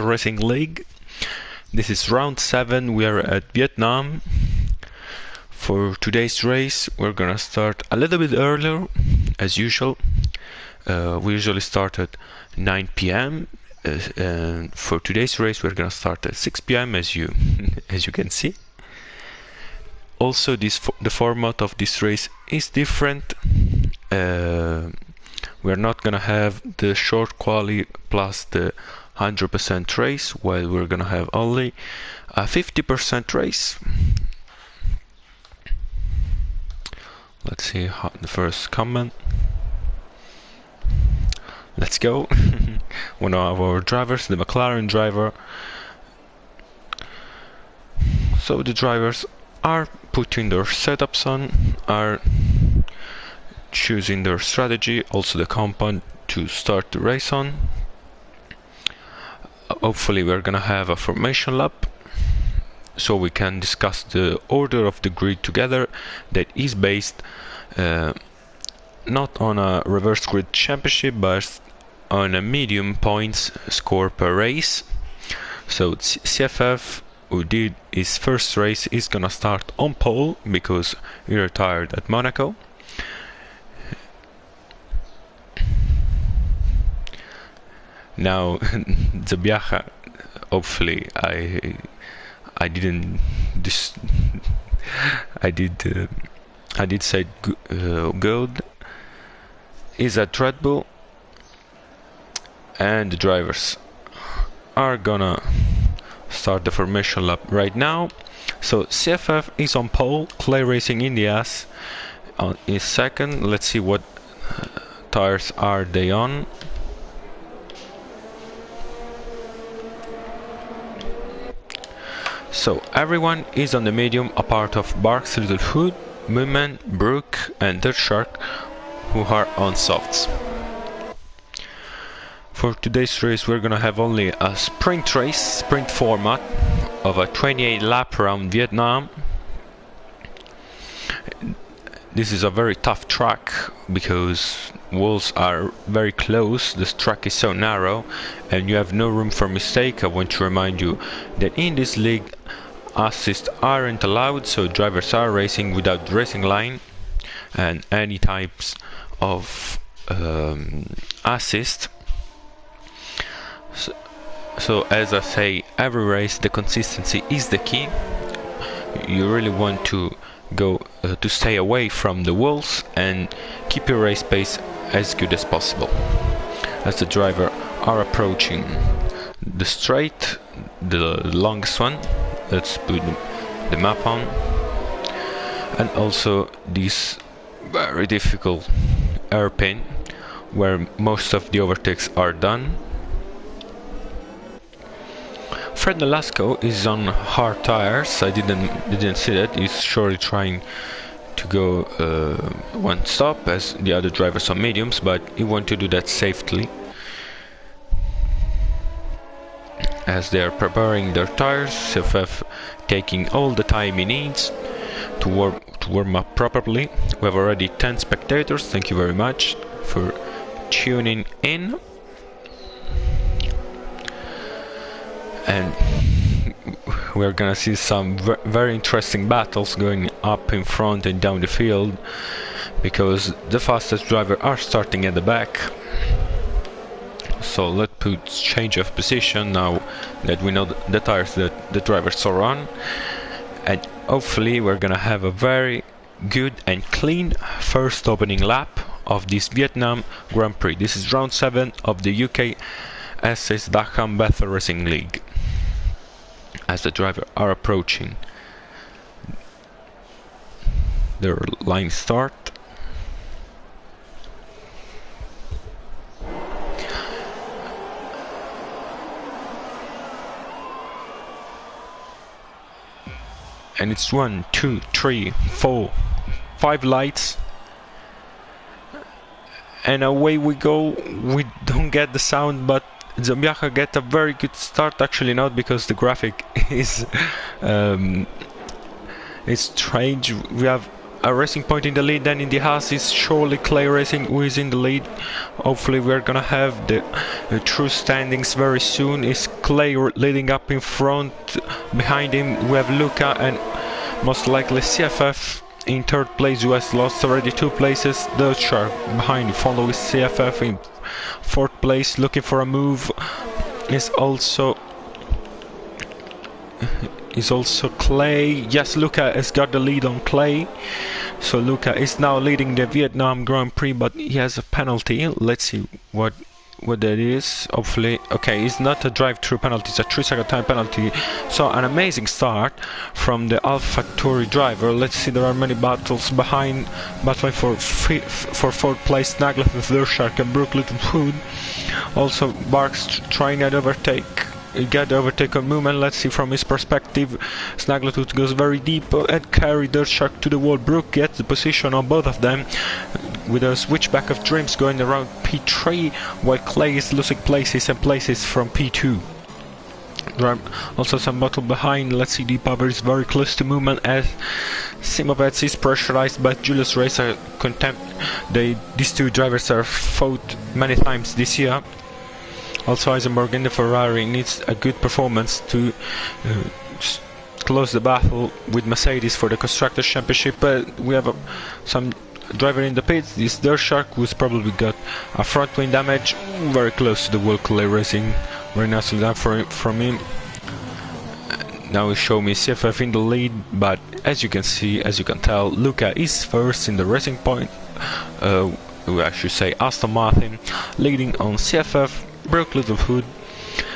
Racing League. This is round 7. We are at Vietnam. For today's race, we're gonna start a little bit earlier, as usual. We usually start at 9 p.m. And for today's race, we're gonna start at 6 p.m. as you can see. Also, the format of this race is different. We're not gonna have the short quali plus the 100% race, while we're gonna have only a 50% race. Let's see the first comment. Let's go. One of our drivers, the McLaren driver. So the drivers are putting their setups on, are choosing their strategy, also the compound to start the race on. Hopefully we're gonna have a formation lap, so we can discuss the order of the grid together. That is based not on a reverse grid championship, but on a medium points score per race. So CFF, who did his first race, is gonna start on pole because he retired at Monaco. Now Zabiaha, hopefully I didn't I did say good, is at Red Bull, and the drivers are gonna start the formation lap right now. So CFF is on pole, Clay Racing Indias is second. Let's see what tires are they on. So everyone is on the medium, apart of Barks Littlefoot, Moomin, Brook and Dirt Shark, who are on softs. For today's race we're gonna have only a sprint format of a 28 lap around Vietnam. This is a very tough track because walls are very close, this track is so narrow and you have no room for mistake. I want to remind you that in this league assists aren't allowed, so drivers are racing without racing line, and any types of assist. So as I say, every race the consistency is the key. You really want to go to stay away from the walls and keep your race pace as good as possible. As the driver are approaching the straight, the longest one, let's put the map on, and also this very difficult hairpin where most of the overtakes are done. Fred Nolasco is on hard tires. I didn't see that. He's surely trying to go one stop as the other drivers on mediums, but he wants to do that safely as they are preparing their tires. CFF taking all the time he needs to warm up properly. We have already 10 spectators. Thank you very much for tuning in. And we're gonna see some very interesting battles going up in front and down the field, because the fastest driver are starting at the back. So let's put change of position now that we know the tires that the drivers are on, and hopefully we're gonna have a very good and clean first opening lap of this Vietnam Grand Prix. This is round 7 of the UK SS Dakar Bethel Racing League. As the driver are approaching their line start, and it's 1, 2, 3, 4, 5 lights, and away we go. We don't get the sound, but Zabiaha get a very good start. Actually not, because the graphic is it's strange. We have a Racing Point in the lead, then in the Haas is surely Clay Racing who is in the lead. Hopefully we're gonna have the true standings very soon. Is Clay leading up in front? Behind him we have Luca and most likely CFF in third place, who has lost already 2 places. Dirt Shark behind follows CFF in fourth place, looking for a move. Is also Clay. Yes, Luca has got the lead on Clay. So Luca is now leading the Vietnam Grand Prix, but he has a penalty. Let's see what that is. Hopefully, okay, it's not a drive-through penalty, it's a 3-second time penalty. So an amazing start from the AlphaTauri driver. Let's see, there are many battles behind, battling for fourth place. Snaglet with Durshark and Brook Littlewood. Also Barks trying to overtake. Get the overtake on Mooman. Let's see from his perspective. Snaggletooth goes very deep and carry Durshark to the wall. Brook gets the position on both of them with a switchback of Dreams going around P3, while Clay is losing places and places from P2. Also some battle behind. Let's see, Deep Power is very close to Mooman as Simovets is pressurized by Julius Racer Contempt. These two drivers are fought many times this year. Also Eisenberg in the Ferrari needs a good performance to close the battle with Mercedes for the Constructors' Championship. But we have some driver in the pits. This Durshark, who's probably got a front wing damage. Very close to the wall. Clay Racing. Very nicely done from him. Now he show me CFF in the lead, but as you can see, as you can tell, Luca is first in the Racing Point. I should say Aston Martin, leading on CFF. Brook Littlewood,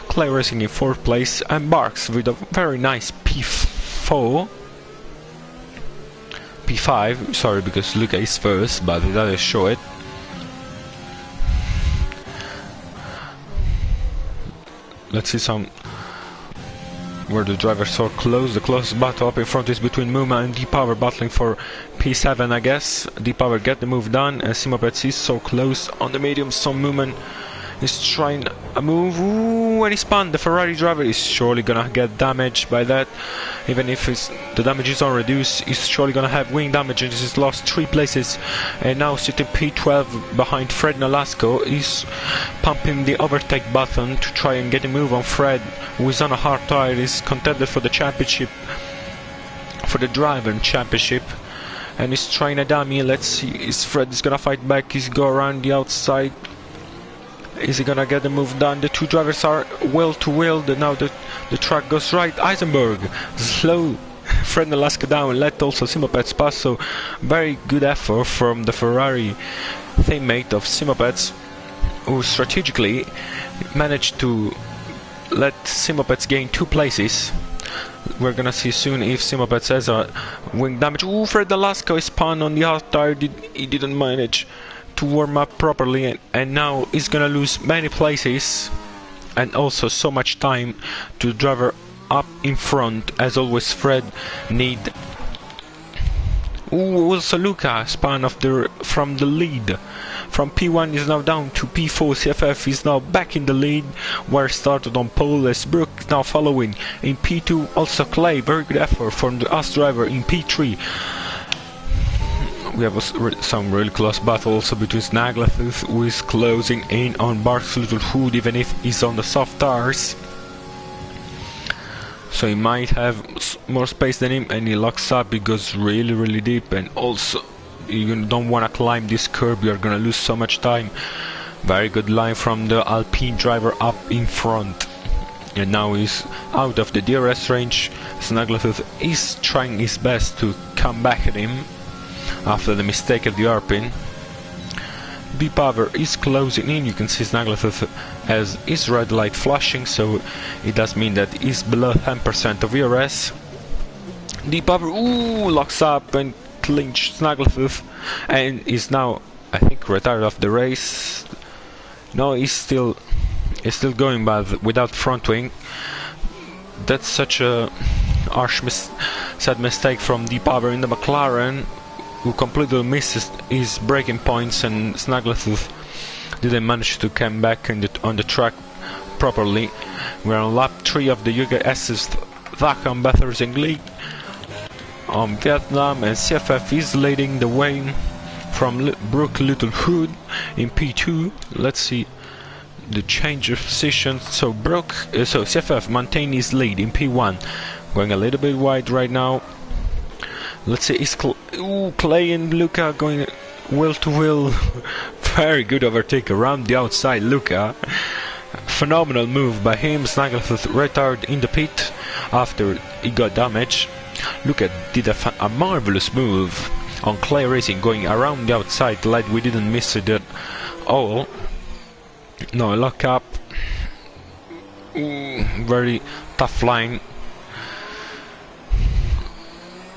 Clay Racing in fourth place, and Barks with a very nice P5, sorry, because Luca is first, but it doesn't show it. Let's see some where the drivers are close. The closest battle up in front is between Muma and Deep Power, battling for P7, I guess. Deep Power get the move done, and Simopets is so close on the medium. Some Mooman is trying a move. Ooh, and he spun. The Ferrari driver is surely gonna get damaged by that. Even if the damage is unreduced, he's surely gonna have wing damage, and he's lost 3 places. And now sitting P12 behind Fred Nolasco, he's pumping the overtake button to try and get a move on Fred, who is on a hard tire. Is contended for the championship, for the driver championship, and he's trying a dummy. Let's see, is Fred is gonna fight back? He's go around the outside. Is he gonna get the move done? The two drivers are wheel to wheel. Now the track goes right. Eisenberg slow Fred Nolasco down, let also Simopets pass. So very good effort from the Ferrari teammate of Simopets, who strategically managed to let Simopets gain 2 places. We're gonna see soon if Simopets has a wing damage. Ooh, Fred Nolasco is spun on the hard tire. He didn't manage to warm up properly, and now he's gonna lose many places and also so much time to the driver up in front. As always, Fred need. Ooh, also Luca spun from the lead. From P1 is now down to P4. CFF is now back in the lead, where started on pole as Brook now following in P2. Also Clay, very good effort from the US driver in P3. We have some really close battle also between Snaggletooth, who is closing in on Barks Littlewood, even if he's on the soft tires. So he might have more space than him, and he locks up. He goes really deep, and also you don't want to climb this curb. You're gonna lose so much time. Very good line from the Alpine driver up in front. And now he's out of the DRS range. Snaggletooth is trying his best to come back at him after the mistake of the hairpin. Deep Power is closing in. You can see Snaggletooth has his red light flashing, so it does mean that he's below 10% of ERS. Deep Power, ooh, locks up and clinch Snaggletooth, and is now, I think, retired off the race. No, he's still going, but without front wing. That's such a harsh sad mistake from Deep Power in the McLaren, who completely misses his braking points, and Snaggletooth didn't manage to come back on the track properly. We're on lap 3 of the UKS's Dhaka Racing League. on Vietnam, and CFF is leading the way from Brooke Littlefoot in P2. Let's see the change of position. So CFF maintain his lead in P1, going a little bit wide right now. Let's see, is Clay and Luca going wheel to wheel? Very good overtake around the outside. Luca, phenomenal move by him. Snaggled retard in the pit after he got damaged. Luca did a marvelous move on Clay Racing, going around the outside like we didn't miss it at all. No, lock up. Very tough line.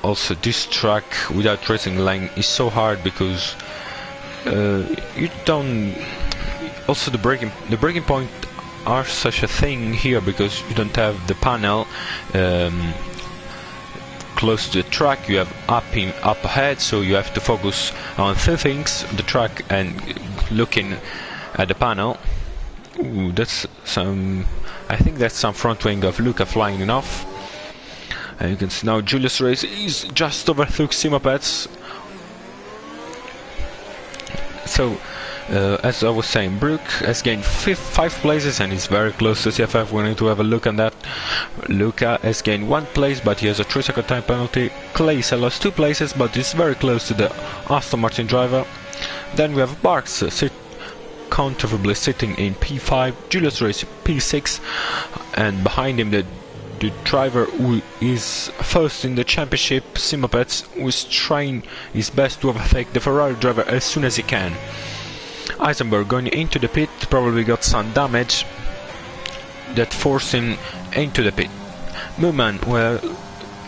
Also, this track without racing line is so hard because you don't. Also, the braking point are such a thing here because you don't have the panel close to the track. You have up ahead, so you have to focus on two things: the track and looking at the panel. Ooh, that's some. I think that's some front wing of Luca flying off. And you can see now Julius Race is just overtook Simopets. So, as I was saying, Brooke has gained 5 places and is very close to CFF. We need to have a look at that. Luca has gained 1 place, but he has a 3-second time penalty. Clay lost 2 places, but is very close to the Aston Martin driver. Then we have Barks comfortably sitting in P5, Julius Race P6, and behind him the driver who is first in the championship, Simopets, who is trying his best to overtake the Ferrari driver as soon as he can. Eisenberg going into the pit, probably got some damage that forced him into the pit. Mooman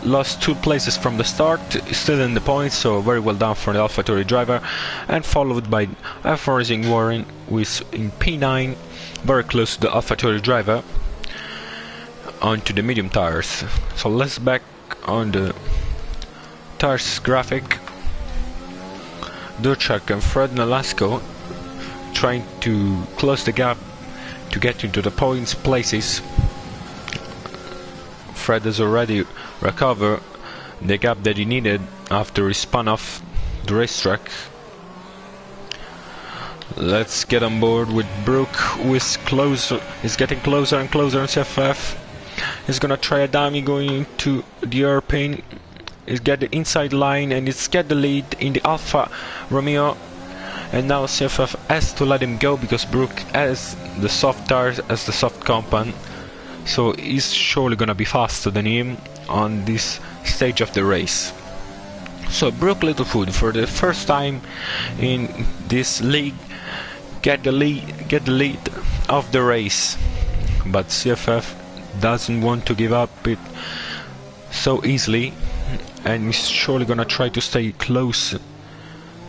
lost 2 places from the start, still in the points, so very well done for the AlphaTauri driver, and followed by F Racing Warren, who is in P9, very close to the AlphaTauri driver, onto the medium tires. So let's back on the tires graphic. Durchak and Fred Nolasco trying to close the gap to get into the points places. Fred has already recovered the gap that he needed after he spun off the racetrack. Let's get on board with Brooke, who is getting closer and closer on CFF. He's gonna try a dummy going into the airplane. He's got the inside line and it's get the lead in the Alfa Romeo. And now CFF has to let him go because Brooke has the soft tires, as the soft compound. So he's surely gonna be faster than him on this stage of the race. So Brooke Littlefoot, for the first time in this league, get the lead of the race. But CFF doesn't want to give up it so easily, and he's surely gonna try to stay close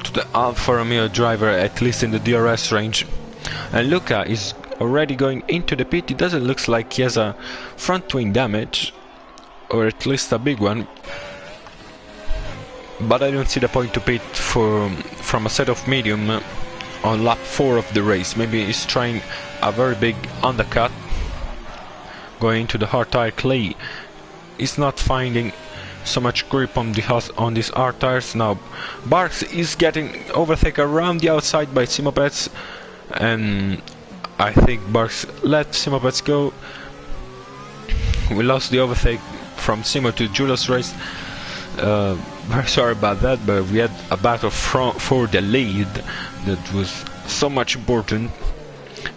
to the Alfa Romeo driver, at least in the DRS range. And Luca is already going into the pit. It doesn't look like he has a front wing damage, or at least a big one, but I don't see the point to pit from a set of medium on lap 4 of the race. Maybe he's trying a very big undercut going into the hard tire. Clay is not finding so much grip on these hard tires. Now Barks is getting overtaken around the outside by Simopets, and I think Barks let Simopets go. We lost the overtake from Simo to Julius Race. Very sorry about that, but we had a battle for the lead that was so much important.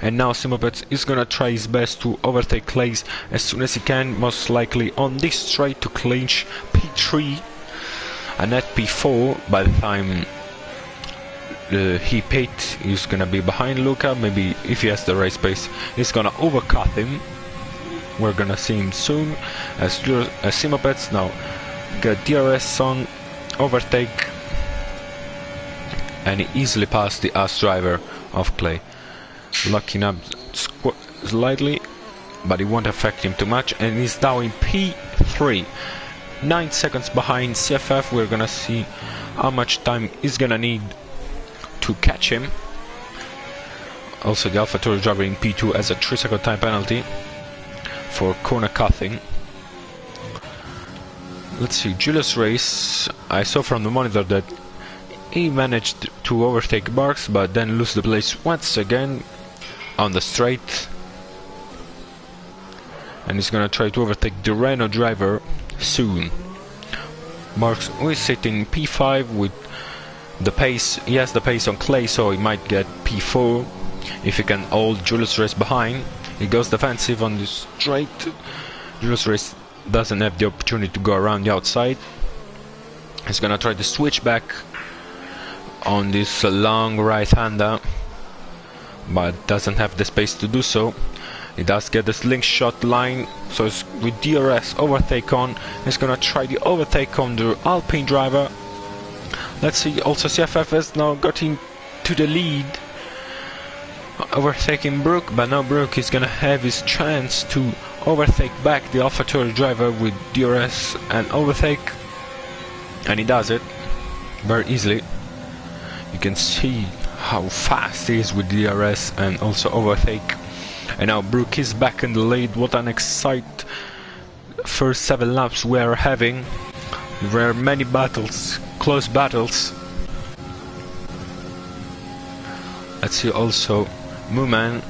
And now Simopets is gonna try his best to overtake Clay as soon as he can, most likely on this straight to clinch P3 and at P4. By the time he pit, he's gonna be behind Luca. Maybe if he has the race pace, he's gonna overcut him. We're gonna see him soon as Simopets now got DRS on, overtake, and he easily passed the AS driver of Clay. Locking up slightly, but it won't affect him too much, and he's now in P3, 9 seconds behind CFF. We're gonna see how much time he's gonna need to catch him. Also, the AlphaTauri driver in P2 has a 3-second time penalty for corner cutting. let's see, Julius Race, I saw from the monitor that he managed to overtake Barks, but then lose the place once again on the straight. And he's gonna try to overtake the Renault driver soon. Barks is sitting P5 with the pace. He has the pace on clay, so he might get P4 if he can hold Julius Race behind. He goes defensive on the straight. Julius Race doesn't have the opportunity to go around the outside. He's gonna try to switch back on this long right-hander, but doesn't have the space to do so. He does get the slingshot line, so it's with DRS overtake on. He's gonna try the overtake on the Alpine driver. Let's see, also CFF has now got into the lead, overtaking Brook, but now Brook is gonna have his chance to overtake back the AlphaTauri driver with DRS and overtake, and he does it very easily. You can see how fast he is with DRS and also overtake. And now Brook is back in the lead. What an exciting first 7 laps we are having. There were many battles, close battles. Let's see also Mooman.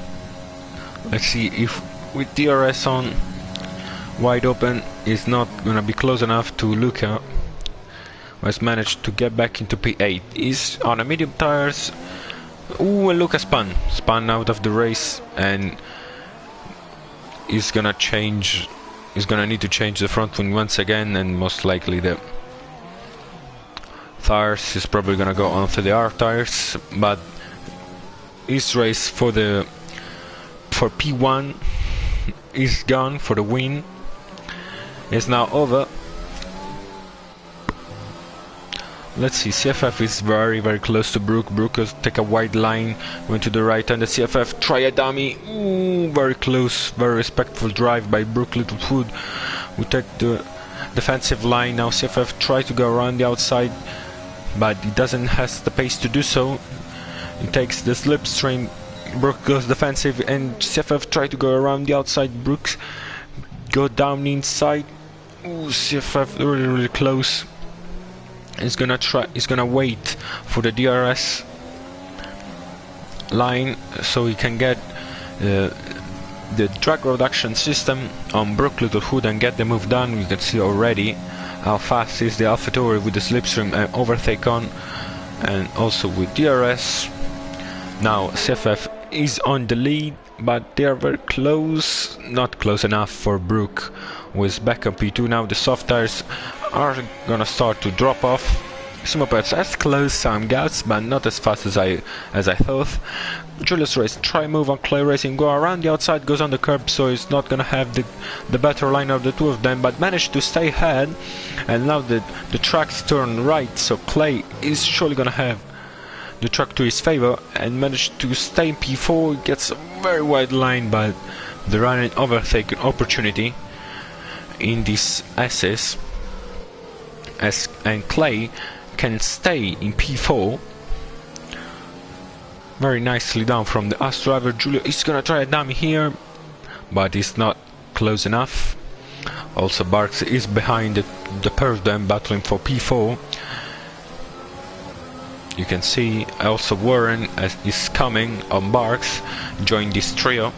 Let's see if with DRS on wide open is not gonna be close enough to Luca, who has managed to get back into P8. He's on a medium tires. Ooh, and Luca spun out of the race, and he's gonna need to change the front wing once again, and most likely the tires is probably gonna go onto the R tires. But his race for P1 is gone for the win. It's now over. Let's see, CFF is very close to Brook. Brook has take a wide line, went to the right, and the CFF try a dummy. Ooh, very close, very respectful drive by Brook Littlewood, who take the defensive line. Now CFF try to go around the outside, but he doesn't have the pace to do so. He takes the slipstream. Brook goes defensive, and CFF try to go around the outside. Brook go down inside. Ooh, CFF really close. He's gonna wait for the DRS line so he can get the drag reduction system on Brook Littlewood and get the move done. You can see already how fast is the AlphaTauri with the slipstream and overtake on, and also with DRS. Now CFF is on the lead, but they are very close, not close enough for Brook, who is back on P2. Now the soft tires are gonna start to drop off. Simopeds has closed some gaps, but not as fast as I thought. Julius Race try move on clay racing, go around the outside, goes on the curb, so he's not gonna have the better line of the two of them, but managed to stay ahead. And now the tracks turn right, so Clay is surely gonna have the track to his favor and managed to stay in P4. Gets a very wide line, but the running overtake opportunity in this SS, and Clay can stay in P4 very nicely down from the AS driver. Julio is gonna try a dummy here, but it's not close enough. Also Barks is behind the pair of them battling for P4. You can see also Warren is coming on Barks, join this trio.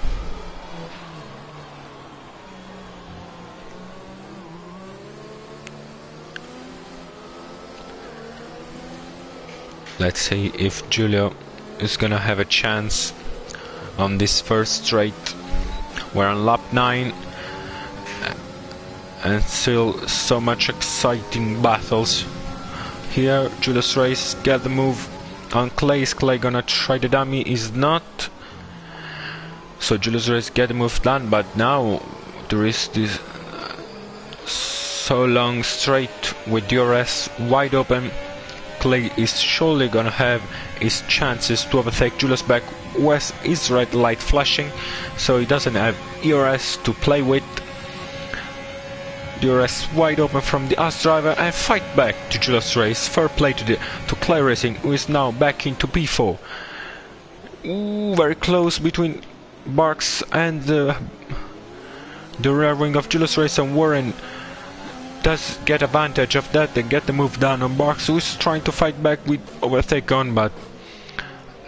Let's see if Julio is gonna have a chance on this first straight. We're on lap 9 and still so much exciting battles here. Julius Race get the move on Clay. Is Clay gonna try the dummy? Is not. So Julius Race get the move done, but now there is this so long straight with DRS wide open. Clay is surely gonna have his chances to overtake Julius back. West is red light flashing, so he doesn't have ERS to play with. DRS wide open from the AS driver and fight back to Julius Race. Fair play to Clay Racing, who is now back into P4. Ooh, very close between Barks and the rear wing of Julius Race, and Warren does get advantage of that and get the move down on Barks, who is trying to fight back with overtake on, but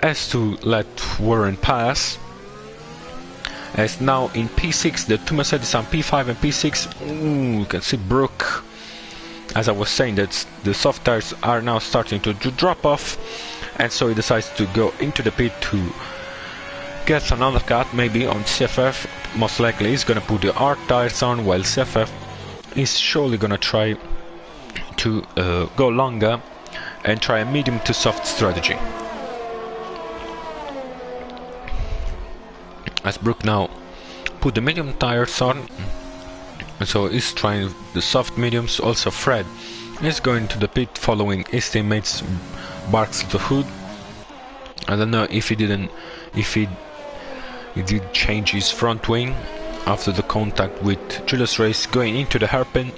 has to let Warren pass. As now in P6, the two Mercedes on P5 and P6, you can see Brook. As I was saying, that the soft tires are now starting to drop off, and so he decides to go into the pit to get an undercut, maybe on CFF. Most likely he's gonna put the hard tires on, while CFF is surely gonna try to go longer and try a medium to soft strategy. As Brook now put the medium tires on, so he's trying the soft mediums. Also Fred is going to the pit following his teammates Barks to the hood. I don't know if he did change his front wing after the contact with Julius Race going into the hairpin.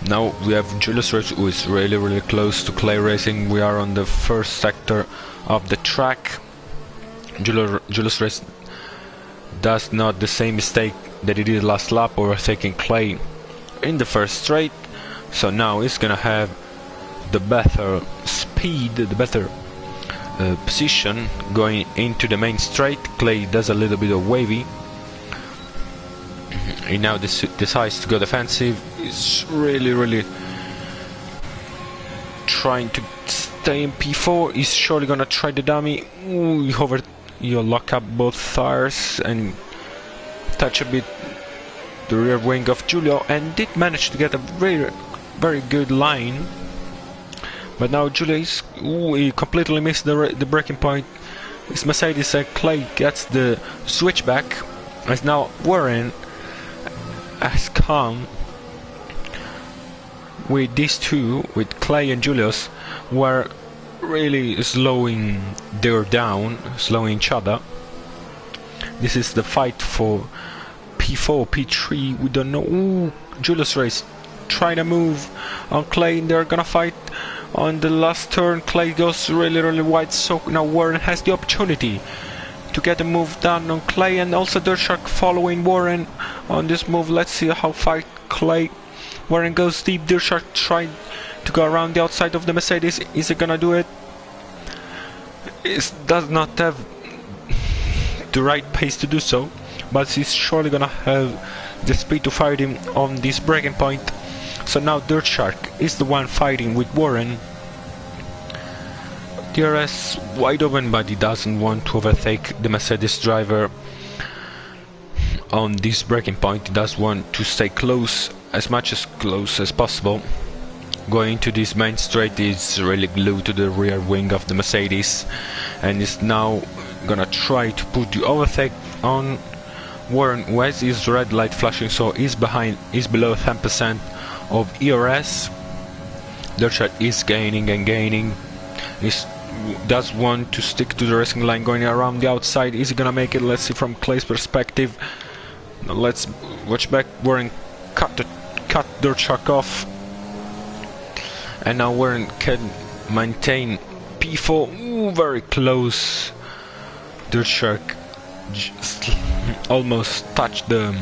Now we have Julius Race, who is really close to Clay Racing. We are on the first sector of the track. Julius Race does not the same mistake that he did last lap, overtaking Clay in the first straight. So now he's gonna have the better speed, the better position going into the main straight. Clay does a little bit of wavy. He now decides to go defensive. He's really trying to stay in P4. He's surely gonna try the dummy. Ooh, you lock up both tires and touch a bit the rear wing of Julio, and did manage to get a very good line. But now Julio is, he completely missed the braking point. His Mercedes Clay gets the switchback, as now Warren has come with these two, with Clay and Julius, were really slowing slowing each other. This is the fight for P4, P3, we don't know. Ooh, Julius Race trying to move on Clay, they're gonna fight on the last turn. Clay goes really wide, so now Warren has the opportunity to get a move done on Clay, and also Dirtshark following Warren on this move. Let's see how fight Clay. Warren goes deep, Dirtshark trying to go around the outside of the Mercedes. Is he gonna do it? It does not have the right pace to do so, but he's surely gonna have the speed to fight him on this braking point. So now Dirtshark is the one fighting with Warren. DRS wide open, but he doesn't want to overtake the Mercedes driver on this braking point. He does want to stay close, as much as close as possible. Going into this main straight is really glued to the rear wing of the Mercedes, and is now gonna try to put the overtake on Warren, who has his red light flashing, so he's below 10% of ERS. Dirtshark is gaining and gaining. He does want to stick to the racing line, going around the outside. Is he gonna make it? Let's see from Clay's perspective. Now let's watch back. Warren cut Dirtshark off, and now Warren can maintain P4. Ooh, very close. Dirtshark just almost touched the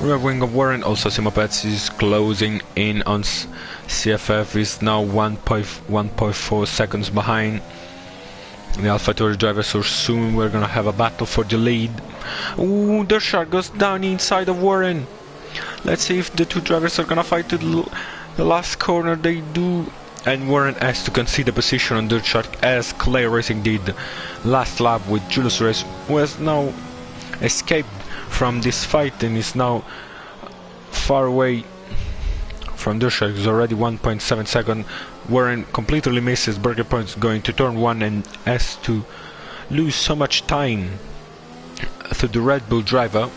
rear wing of Warren. Also Simopets is closing in on CFF, is now 1.4 seconds behind the AlphaTauri driver, so soon we're gonna have a battle for the lead. Ooh, Dirtshark goes down inside of Warren. Let's see if the two drivers are gonna fight to the last corner. They do, and Warren has to concede the position on Dirtshark, as Clay Racing did last lap with Julius Race, who has now escaped from this fight and is now far away from Dirtshark. Is already 1.7 seconds. Warren completely misses braking points going to turn 1 and has to lose so much time to the Red Bull driver,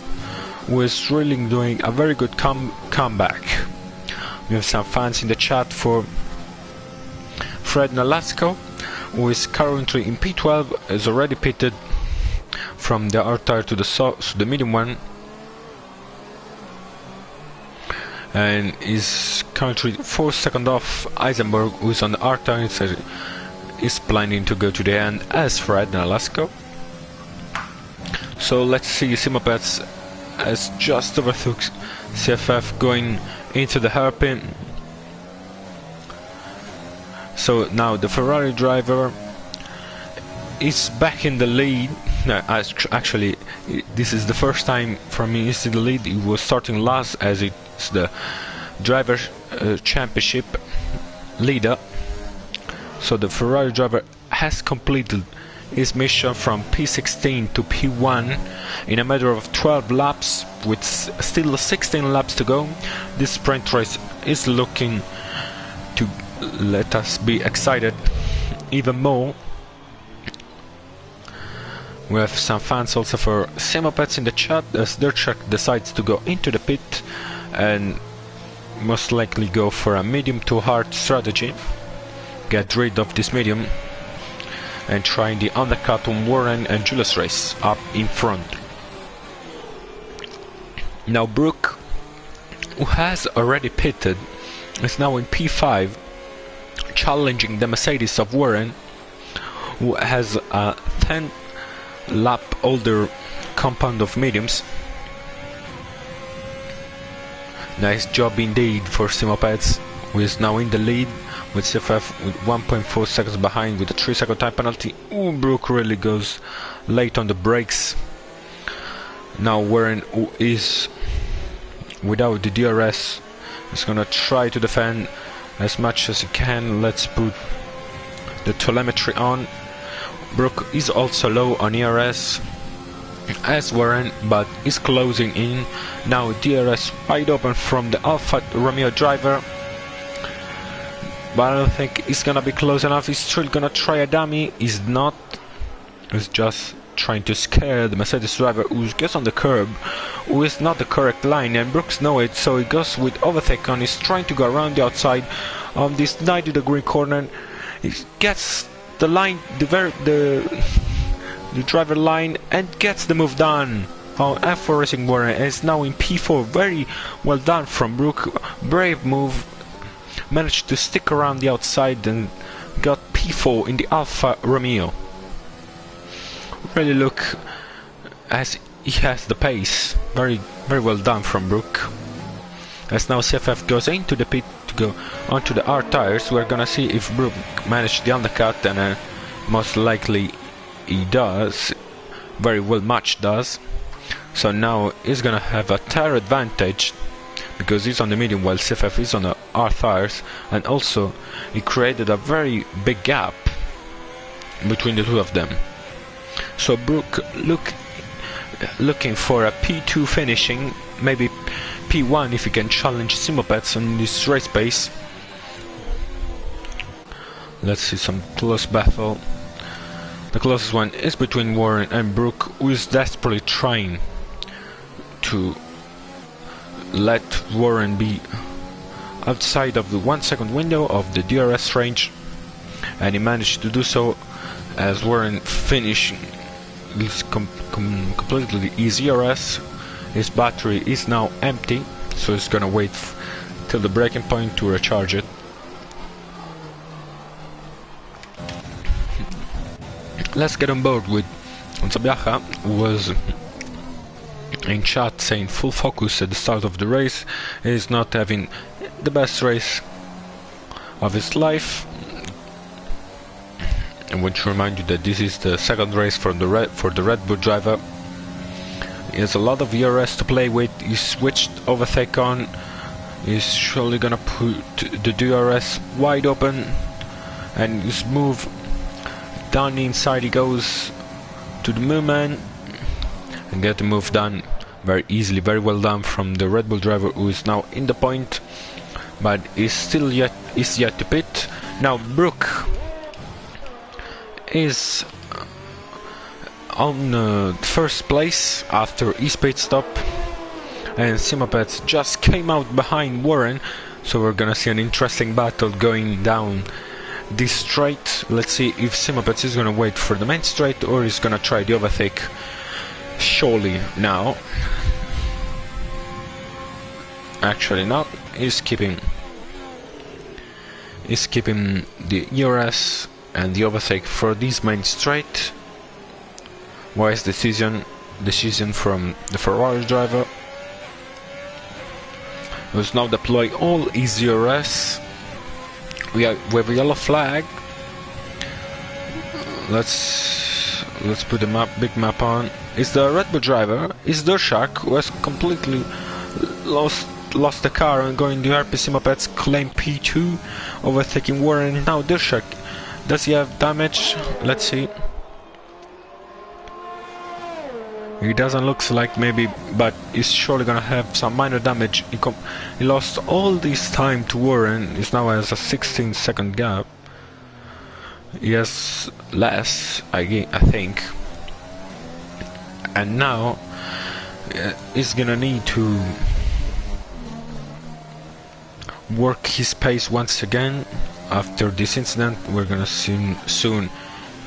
who is really doing a very good comeback. We have some fans in the chat for Fred Nolasco, who is currently in P12, is already pitted from the hard tire to the medium one, and is currently 4 seconds off Eisenberg, who is on the hard tire, is planning to go to the end as Fred Nolasco. So let's see, Simopets has just overtook CFF going into the hairpin. So now the Ferrari driver is back in the lead. No, actually, this is the first time for me he's in the lead. He was starting last as it's the driver championship leader. So the Ferrari driver has completed his mission from P16 to P1 in a matter of 12 laps, with still 16 laps to go. This sprint race is looking to let us be excited even more. We have some fans also for Simopeds in the chat, as Dirttrack decides to go into the pit and most likely go for a medium to hard strategy. Get rid of this medium and try the undercut on Warren and Julius Race up in front. Now Brooke, who has already pitted, is now in P5, challenging the Mercedes of Warren, who has a 10 lap older compound of mediums. Nice job indeed for Simopeds, who is now in the lead with CFF with 1.4 seconds behind with a 3-second time penalty. Ooh, Brooke really goes late on the brakes. Now Warren, who is without the DRS, is gonna try to defend as much as he can. Let's put the telemetry on. Brooke is also low on ERS as Warren, but is closing in. Now DRS wide open from the Alfa Romeo driver, but I don't think he's gonna be close enough. He's still gonna try a dummy. He's not. He's just trying to scare the Mercedes driver, who gets on the curb, who is not the correct line, and Brooks knows it, so he goes with overtake on. He's trying to go around the outside on this 90-degree corner. He gets the line, the driver line, and gets the move done. F4 Racing Warren is now in P4. Very well done from Brooke. Brave move. Managed to stick around the outside and got P4 in the Alfa Romeo. Really look as he has the pace. Very well done from Brooke. As now CFF goes into the pit to go onto the R tires, we're gonna see if Brooke managed the undercut, and most likely he does. Very well much does. So now he's gonna have a tire advantage because he's on the medium while CFF is on the R tires, and also he created a very big gap between the two of them. So Brooke looking for a P2 finishing, maybe P1 if he can challenge Simopeds on this race pace. Let's see some close battle. The closest one is between Warren and Brooke, who is desperately trying to let Warren be outside of the 1 second window of the DRS range, and he managed to do so as Warren finished this completely easy DRS. His battery is now empty, so he's gonna wait till the breaking point to recharge it. Let's get on board with Zabiacha, who was in chat saying full focus at the start of the race. He's not having the best race of his life. I want to remind you that this is the second race for the Red Bull driver. He has a lot of ERS to play with. He switched overtake on. He's surely gonna put the DRS wide open, and his move down the inside. He goes to the movement and get the move done very easily. Very well done from the Red Bull driver, who is now in the point, but is yet to pit. Now Brooke is on first place after his pit stop, and Simopeds just came out behind Warren, so we're gonna see an interesting battle going down this straight. Let's see if Simopeds is gonna wait for the main straight or is gonna try the overtake. Surely now, actually not, he's keeping the ERS and the overtake for this main straight. Wise decision from the Ferrari driver. Let's now deploy all EZRS. We have a yellow flag. Let's put the map, big map on. It's the Red Bull driver. It's Durshak, who has completely lost the car and going to RPC Mopeds, claim P2, overtaking Warren. Now Durshak, does he have damage? Let's see. He doesn't look like, maybe, but he's surely gonna have some minor damage. He lost all this time to Warren. He now has a 16-second gap. He has less, I think. And now he's gonna need to work his pace once again. After this incident, we're gonna see soon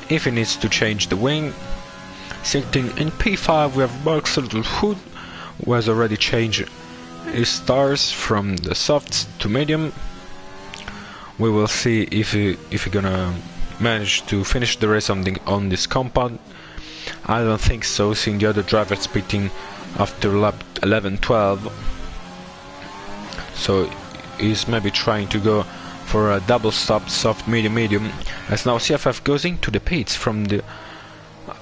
if he needs to change the wing. Sitting in P5 we have Mark's Little Hood, who has already changed his stars from the softs to medium. We will see if he gonna manage to finish the race on this compound. I don't think so, seeing the other drivers pitting after lap 11-12. So he's maybe trying to go for a double stop soft medium, as now CFF goes into the pits from the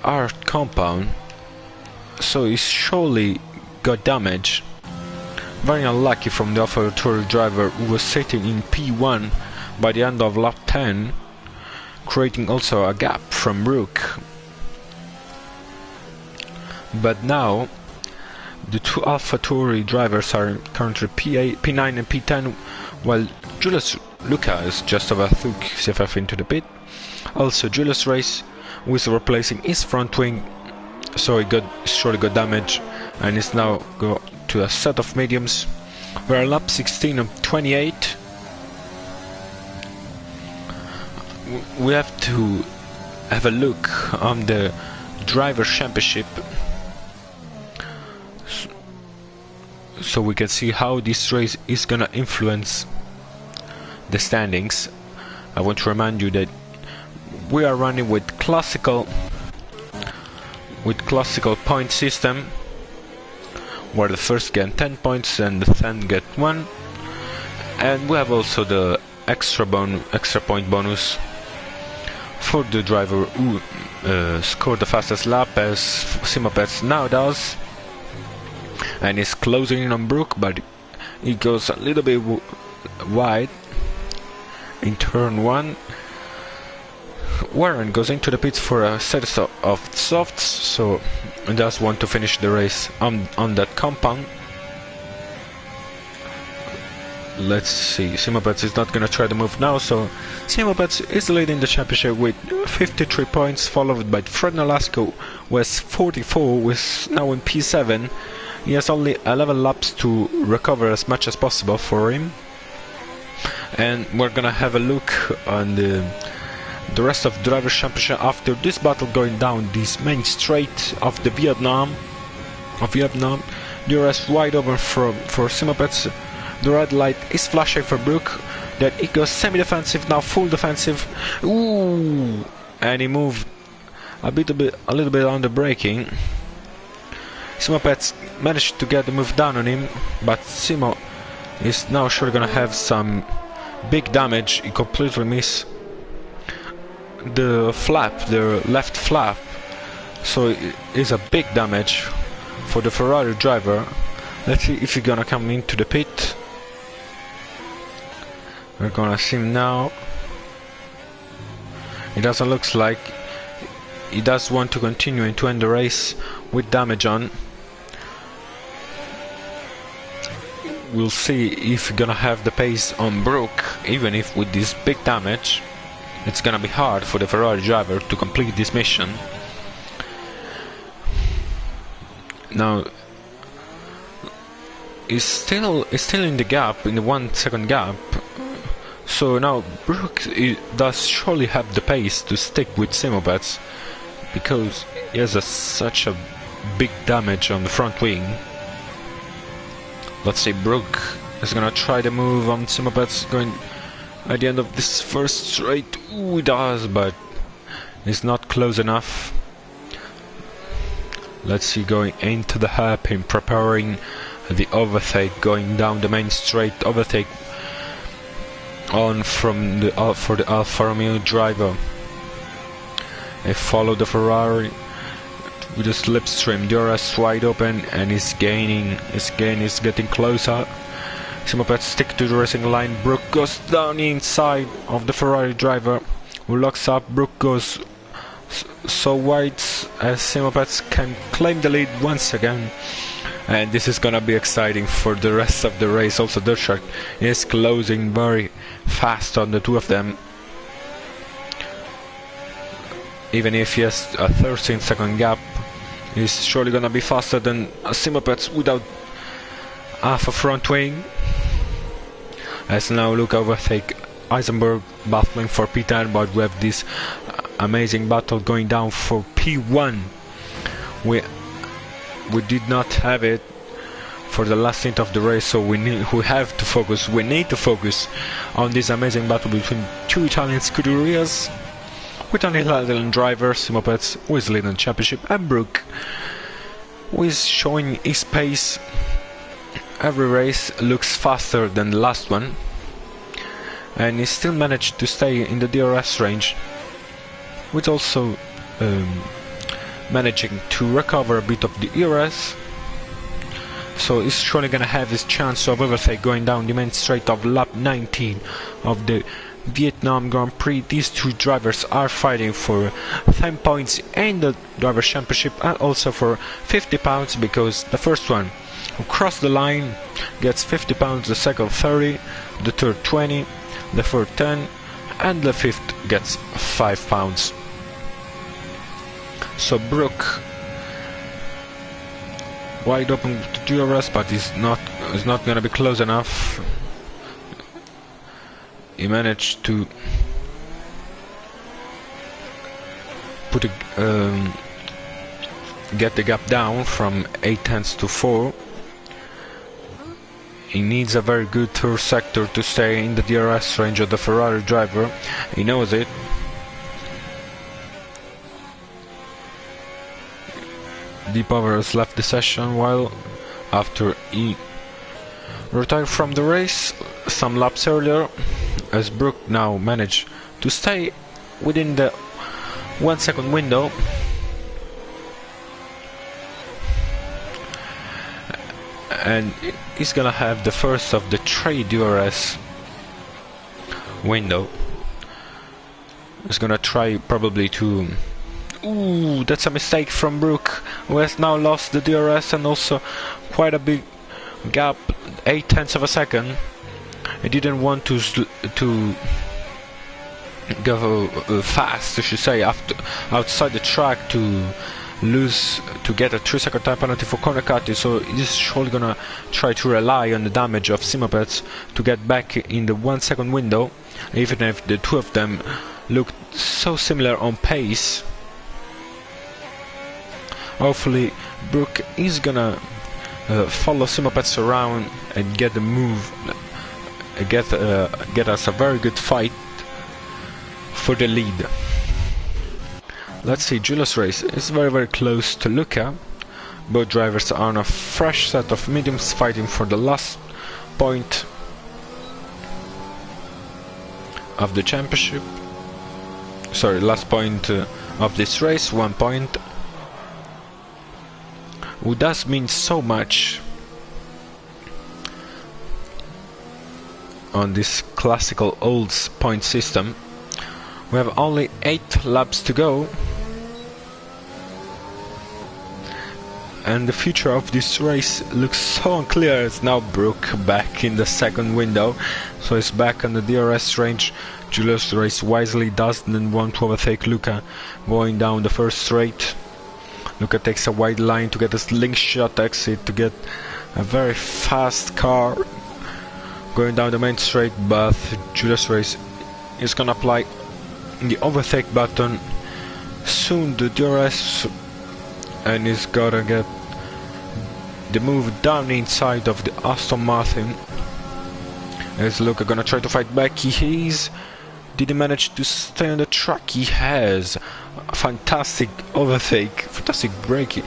art compound, so he surely got damage. Very unlucky from the AlphaTauri driver, who was sitting in P1 by the end of lap 10, creating also a gap from Brook. But now the two AlphaTauri drivers are currently P9 and P10, while Julius Lucas just overtook CFF into the pit. Also Julius Race, who is replacing his front wing, so he surely got damage, and is now go to a set of mediums. We're lap 16 and 28. We have to have a look on the driver championship, so we can see how this race is gonna influence the standings. I want to remind you that we are running with classical point system, where the first get 10 points and the 10 get 1, and we have also the extra point bonus for the driver who scored the fastest lap, as Simopets now does, and is closing in on Brook, but he goes a little bit wide in turn 1. Warren goes into the pits for a set of softs, so he does want to finish the race on that compound. Let's see, Simopets is not gonna try to move now, so Simopets is leading the championship with 53 points, followed by Fred Nolasco, who has 44, who is now in P7. He has only 11 laps to recover as much as possible for him. And we're gonna have a look on the rest of the Drivers' Championship after this battle going down this main straight of the Vietnam. The rest wide open for Simopets. The red light is flashing for Brook. Then it goes semi-defensive, now full defensive. Ooh! And he moved a little bit on the braking. Simopets managed to get the move down on him, but Simo is now sure gonna have some big damage. He completely missed the flap, the left flap, so it is a big damage for the Ferrari driver. Let's see if he's gonna come into the pit. We're gonna see him now. It doesn't look like he does want to continue and to end the race with damage on. We'll see if he's gonna have the pace on Brook, even if with this big damage. It's gonna be hard for the Ferrari driver to complete this mission. Now, he's still in the gap, in the 1 second gap. So now Brook does surely have the pace to stick with Simopets, because he has such a big damage on the front wing. Let's say Brook is gonna try the move on Simopets going at the end of this first straight. Ooh, he does, but it's not close enough. Let's see, going into the hairpin, preparing the overtake going down the main straight, overtake on from the for the Alfa Romeo driver. They follow the Ferrari with a slipstream. DRS wide open and is gaining. His gain is getting closer. Simopet stick to the racing line. Brook goes down the inside of the Ferrari driver, who locks up. Brook goes so wide as Simopet can claim the lead once again. And this is gonna be exciting for the rest of the race. Also, Dirtshark is closing very fast on the two of them. Even if he has a 13-second gap, he's surely gonna be faster than Simopet without half a front wing. As now Luca overtake Eisenberg, battling for P10, but we have this amazing battle going down for P1. We did not have it for the last stint of the race, so we need to focus on this amazing battle between two Italian Scuderias, with an Italian driver, Simopet, who is leading the championship, and Brook, who is showing his pace. Every race looks faster than the last one, and he still managed to stay in the DRS range, with also managing to recover a bit of the ERS. So he's surely gonna have his chance of overtake going down the main straight of lap 19 of the Vietnam Grand Prix. These two drivers are fighting for 10 points in the Drivers' Championship and also for £50, because the first one who crossed the line gets £50, the second 30, the third 20, the fourth 10, and the fifth gets £5. So Brook wide open to DRS, but is not gonna be close enough. He managed to put get the gap down from 8/10 to 4. He needs a very good third sector to stay in the DRS range of the Ferrari driver. He knows it. Deep Power has left the session while after he retired from the race some laps earlier, as Brook now managed to stay within the 1 second window. And he's gonna have the first of the 3 DRS window. He's gonna try probably to... Ooh, that's a mistake from Brook, who has now lost the DRS and also quite a big gap, 0.8 of a second. He didn't want to go fast, I should say, outside the track to get a 3-second time penalty for corner cutting, so he's surely gonna try to rely on the damage of Simopet to get back in the 1 second window, even if the two of them looked so similar on pace. Hopefully Brook is gonna follow Simopet around and get the move, get us a very good fight for the lead. Let's see, Julius Race is very close to Luca. Both drivers are on a fresh set of mediums fighting for the last point of the championship. Sorry, last point of this race, 1 point. Who does mean so much on this classical old point system. We have only 8 laps to go, and the future of this race looks so unclear. It's now Brook back in the second window, so he's back on the DRS range. Julius Race wisely doesn't want to overtake Luca going down the first straight. Luca takes a wide line to get a slingshot exit to get a very fast car going down the main straight, but Julius Race is gonna apply the overtake button soon, the DRS, and he's gonna get the move down the inside of the Aston Martin. Is Luca gonna try to fight back? He is. Did he manage to stay on the track? He has. A fantastic overtake, fantastic break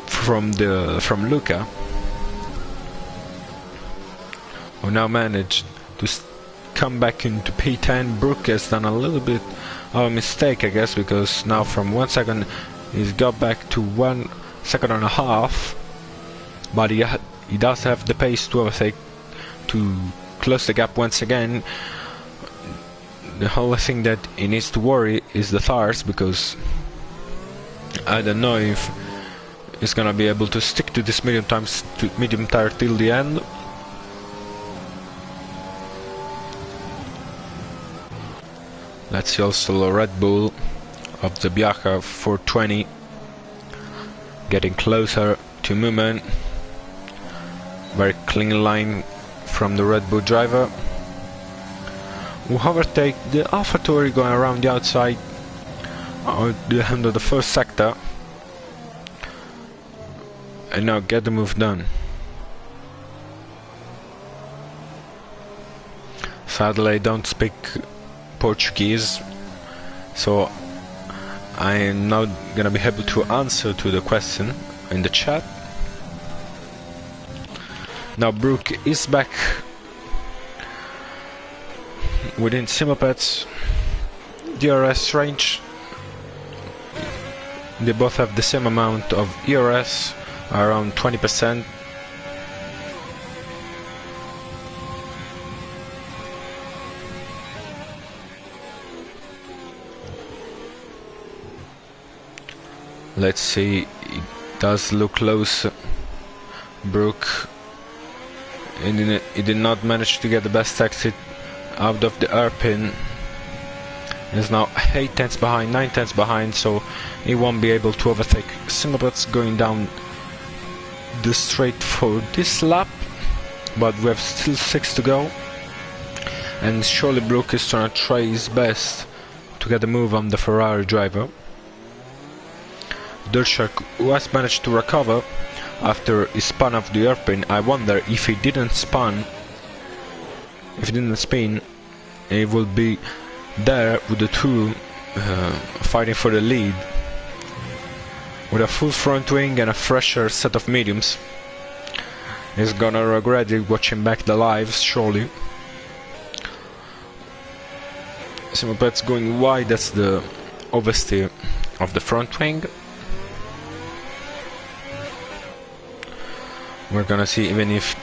from Luca. who now managed to come back into P10. Brook has done a little bit of a mistake, I guess, because now from 1 second he's got back to 1 second and a half, but he does have the pace to overtake, to close the gap once again. The only thing that he needs to worry is the tires, because I don't know if he's gonna be able to stick to this medium tire till the end. Let's see also the Red Bull of the Bianca 420 getting closer to Moomin. Very clean line from the Red Bull driver, who overtake the AlphaTauri going around the outside at the end of the first sector, and now get the move done. Sadly I don't speak Portuguese, so I am not gonna be able to answer to the question in the chat. Now Brook is back within Simopet's DRS range. They both have the same amount of ERS, around 20%. Let's see, it does look close. Brook, he did not manage to get the best exit out of the hairpin. Is now 8 tenths behind, 9 tenths behind, so he won't be able to overtake Simopet's going down the straight for this lap, but we have still 6 to go, and surely Brook is trying to try his best to get a move on the Ferrari driver. Dirtshark, who has managed to recover after he spun off the hairpin. I wonder if he didn't spin, he will be there with the two fighting for the lead. With a full front wing and a fresher set of mediums, he's gonna regret it watching back the lives, surely. Simopet's going wide, that's the oversteer of the front wing. We're gonna see even if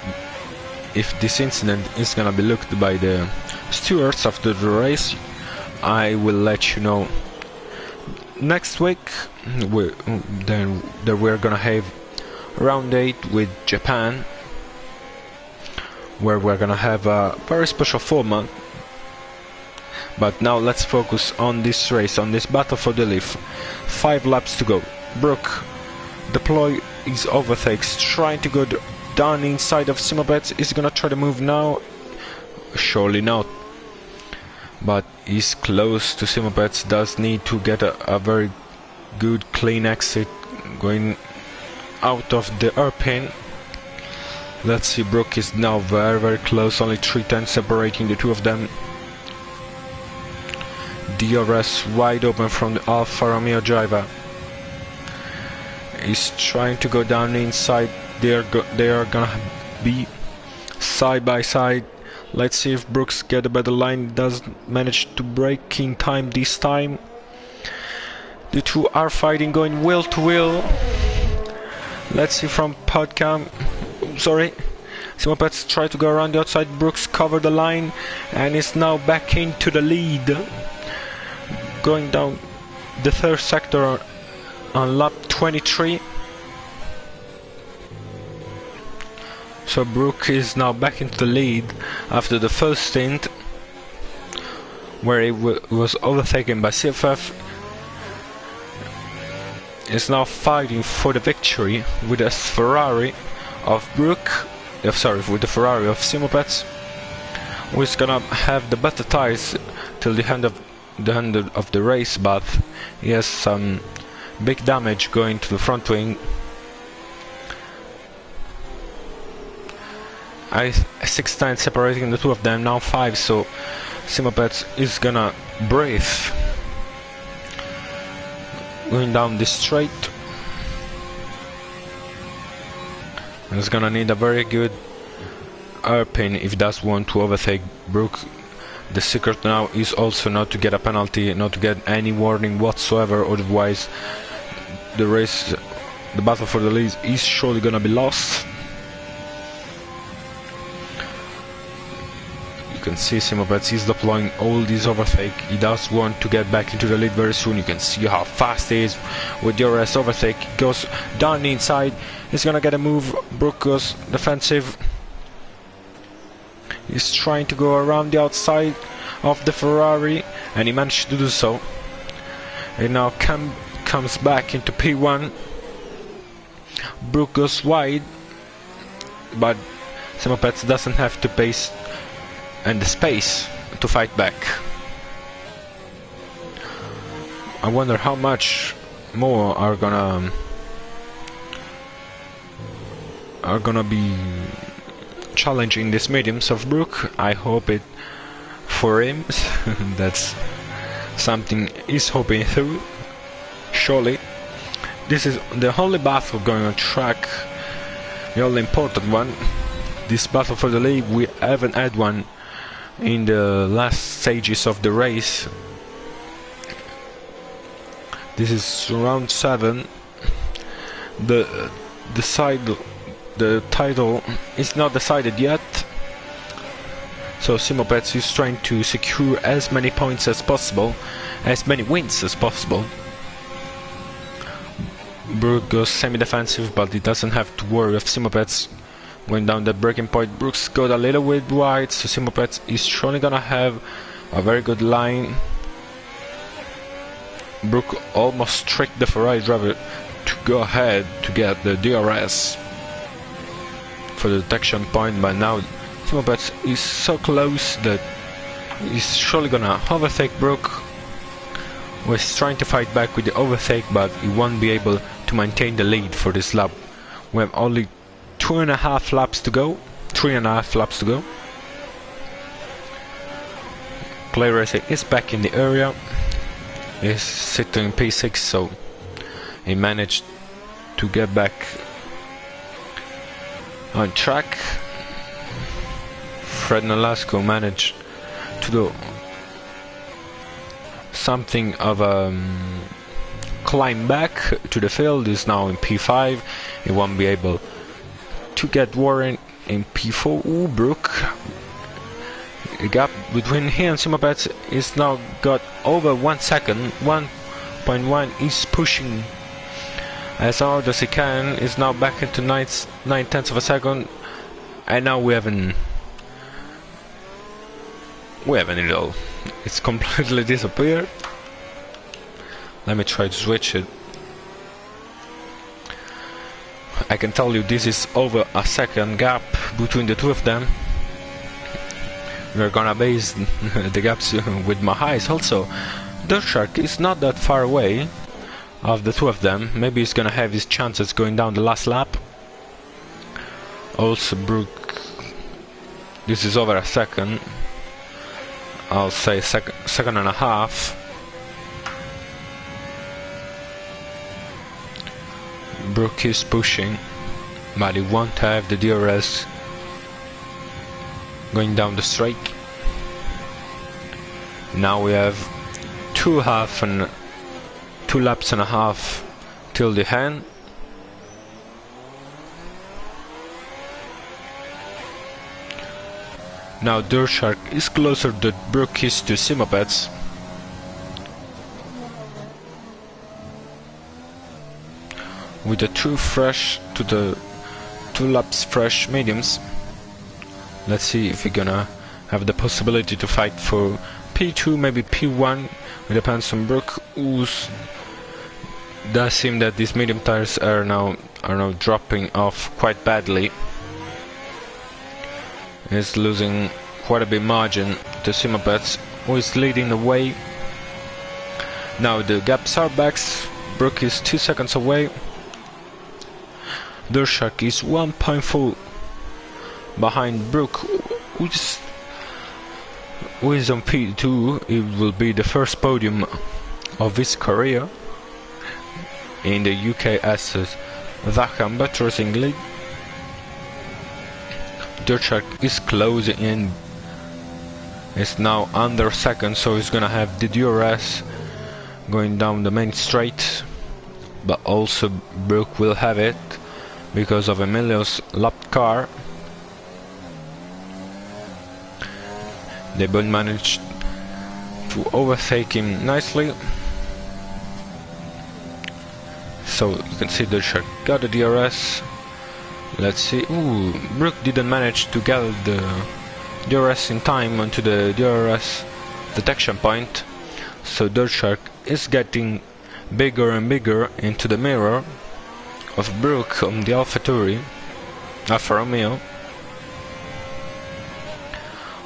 this incident is gonna be looked by the stewards after the race. I will let you know. Next week we're gonna have round 8 with Japan, where we're gonna have a very special format. But now let's focus on this race, on this battle for the lead. 5 laps to go. Brook deploy his overtakes, trying to go down inside of Simopet. Is gonna try to move now? Surely not. But he's close to Simopet, does need to get a very good clean exit going out of the hairpin. Let's see, Brook is now very close, only 3 tenths separating the two of them. DRS wide open from the Alfa Romeo driver. He's trying to go down inside. They are gonna be side by side. Let's see if Brooks get a better line. Does manage to break in time this time. The two are fighting, going wheel to wheel. Let's see from Podcam. Sorry. Simopet try to go around the outside. Brooks covered the line and is now back into the lead. Going down the third sector on lap 23. So Brook is now back into the lead after the first stint, where he was overtaken by CFF. Is now fighting for the victory with a Ferrari of Brook, with the Ferrari of Simopet, who is gonna have the better tires till the end of the race, but he has some big damage going to the front wing. 6 times separating the two of them, now 5, so Simopet is gonna breathe going down this straight. He's gonna need a very good Erpin if does want to overtake Brook. The secret now is also not to get a penalty, not to get any warning whatsoever, otherwise the race, the battle for the lead is surely gonna be lost. You can see Simopets is deploying all these overtake. He does want to get back into the lead very soon. You can see how fast he is with DRS overtake. He goes down the inside. He's gonna get a move. Brook goes defensive. He's trying to go around the outside of the Ferrari, and he managed to do so. And now comes back into P1. Brook goes wide, but Simopets doesn't have the pace and the space to fight back. I wonder how much more are gonna be challenging these mediums of Brook. I hope it for him. That's something he's hoping through. Surely this is the only battle going on track, the only important one. This battle for the lead, we haven't had one in the last stages of the race. This is round 7. The title is not decided yet, so Simopets is trying to secure as many points as possible, as many wins as possible. Brook goes semi-defensive, but he doesn't have to worry if Simopets going down the breaking point. Brook's got a little bit wide, so Simopets is surely gonna have a very good line. Brook almost tricked the Ferrari driver to go ahead to get the DRS for the detection point, but now Simopets is so close that he's surely gonna overtake Brook. Was trying to fight back with the overtake, but he won't be able to maintain the lead for this lap. We have only 2.5 laps to go. 3.5 laps to go. Play Racing is back in the area. He's sitting in P6, so he managed to get back on track. Fred Nolasco managed to do something of a climb back to the field. Is now in P5. He won't be able to get Warren in P4. Ooh, Brook. The gap between him and Simopets is now got over 1 second. 1.1 is pushing as hard as he can. Is now back into 9/10 of a second, and now we haven't it all. It's completely disappeared. Let me try to switch it. I can tell you this is over a second gap between the two of them. We're gonna base the gaps with my eyes also. Dirtshark is not that far away of the two of them. Maybe he's gonna have his chances going down the last lap. Also Brook, this is over a second. I'll say second and a half. Brook is pushing, but he won't have the DRS going down the straight. Now we have 2 laps and a half till the end. Now Dirtshark is closer than Brook is to Simopets. With the 2 laps fresh mediums. Let's see if we're gonna have the possibility to fight for P2, maybe P1. It depends on Brook, who's does seem that these medium tires are now dropping off quite badly. Is losing quite a bit margin to Simopets, who is leading the way. Now the gaps are back. Brook is 2 seconds away. Dirtshark is 1.4 behind Brook, who is on P2. It will be the first podium of his career in the UKSS Vacam Racing League. Dirtshak is closing in. It's now under second, so he's gonna have the DRS going down the main straight, but also Brook will have it because of Emilio's lapped car. They both managed to overtake him nicely. So you can see Dirtshak got the DRS. Let's see. Ooh, Brook didn't manage to get the DRS in time onto the DRS detection point. So Dirtshak is getting bigger and bigger into the mirror of Brook on the Alfa Romeo.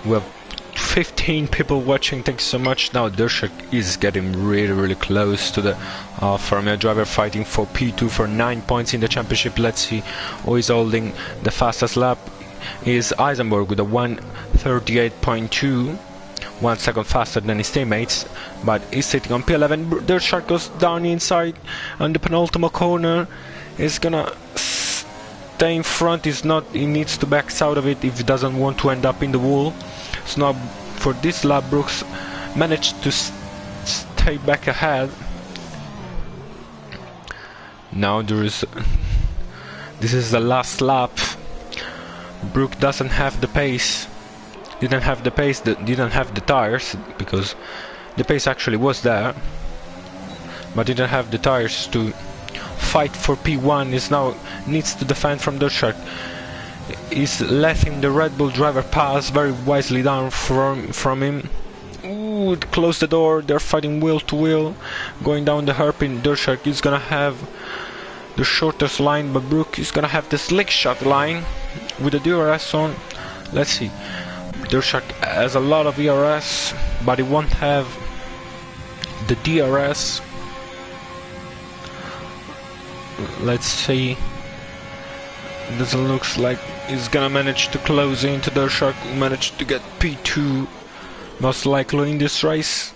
We have 15 people watching, thanks so much. Now Dirtshak is getting really close to the Alfa Romeo driver, fighting for P2 for 9 points in the championship. Let's see who is holding the fastest lap. Is Eisenberg with a 1:38.2, 1 second faster than his teammates, but he's sitting on P11. Dirtshak goes down inside on the penultimate corner. He's gonna stay in front. He needs to back out of it if he doesn't want to end up in the wall. So now for this lap, Brooks managed to stay back ahead. Now this is the last lap. Brook doesn't have the pace. Didn't have the tires, because the pace actually was there, but didn't have the tires to fight for P1. Is now needs to defend from Dirtshak. He's letting the Red Bull driver pass very wisely down from him. Ooh, close the door. They're fighting wheel to wheel, going down the hairpin. Dirtshak is gonna have the shortest line, but Brook is gonna have the slick shot line with the DRS on. Let's see. Dirtshak has a lot of ERS, but he won't have the DRS. Let's see. Doesn't look like he's gonna manage to close into Dirtshak, who managed to get P2 most likely in this race.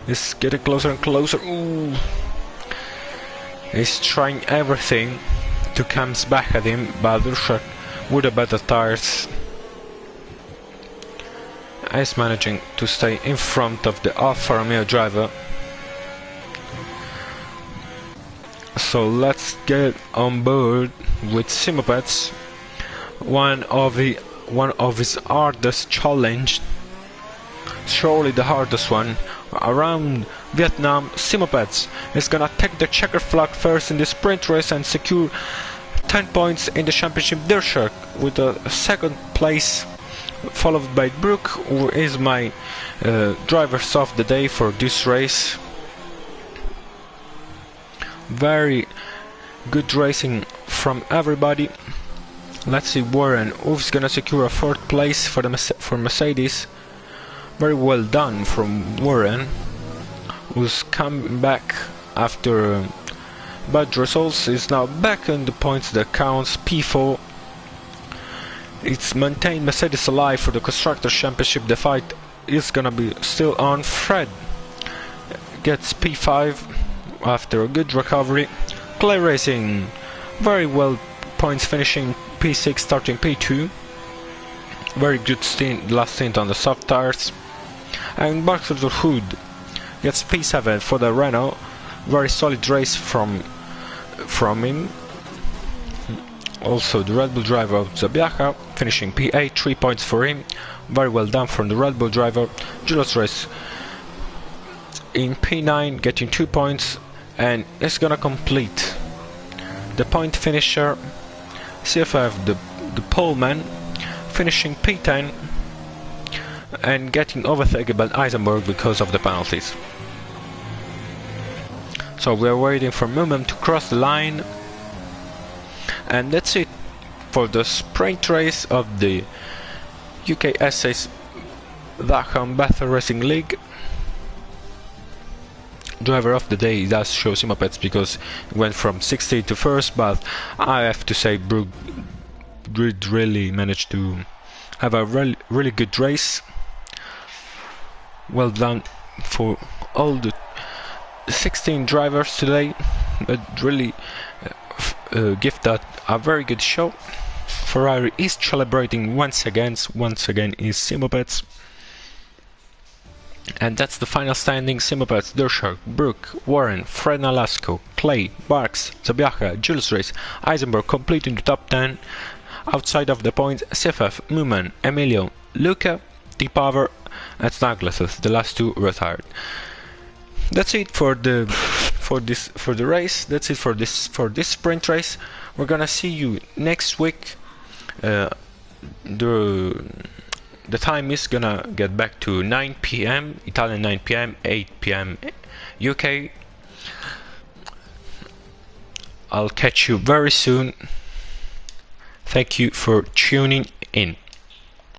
It's getting closer and closer. Ooh. He's trying everything to come back at him, but Dirtshak with the better tires is managing to stay in front of the Alfa Romeo driver. So let's get on board with Simopeds, one of his hardest challenge, surely the hardest one around Vietnam. Simopeds is gonna take the checker flag first in the sprint race and secure 10 points in the championship. Dirtshak with a second place, followed by Brook, who is my drivers of the day for this race. Very good racing from everybody. Let's see Warren, who's gonna secure a 4th place for Mercedes. Very well done from Warren, who's come back after bad results. Is now back in the points that counts, P4. It's maintained Mercedes alive for the Constructors' Championship. The fight is gonna be still on. Fred gets P5 after a good recovery. Clay Racing, very well points, finishing P6, starting P2. Very good last stint on the soft tires. And Baxter Hood gets P7 for the Renault. Very solid race from him. Also the Red Bull driver Zabiaka finishing P8, 3 points for him. Very well done from the Red Bull driver. Julius Race in P9 getting 2 points, and it's gonna complete the point finisher. CFF the poleman finishing P10 and getting overtaken by Eisenberg because of the penalties. So we are waiting for Mumum to cross the line, and that's it for the sprint race of the UKSA's Dachau Battle Racing League. Driver of the day does show Simopeds because it went from 60 to 1st, but I have to say Brook did really manage to have a really good race. Well done for all the 16 drivers today, but really give that a very good show. Ferrari is celebrating once again is Simopets. And that's the final standing. Simopets, Dershak, Brook, Warren, Fred Nolasco, Clay, Barks, Zabiacha, Jules Race, Eisenberg completing the top 10. Outside of the points, Sefef, Muman, Emilio, Luca, T-Power, and Snaglasses, the last two retired. That's it for the race. That's it for this sprint race. We're gonna see you next week. The time is gonna get back to 9 p.m. Italian 9 p.m. 8 p.m. UK. I'll catch you very soon. Thank you for tuning in.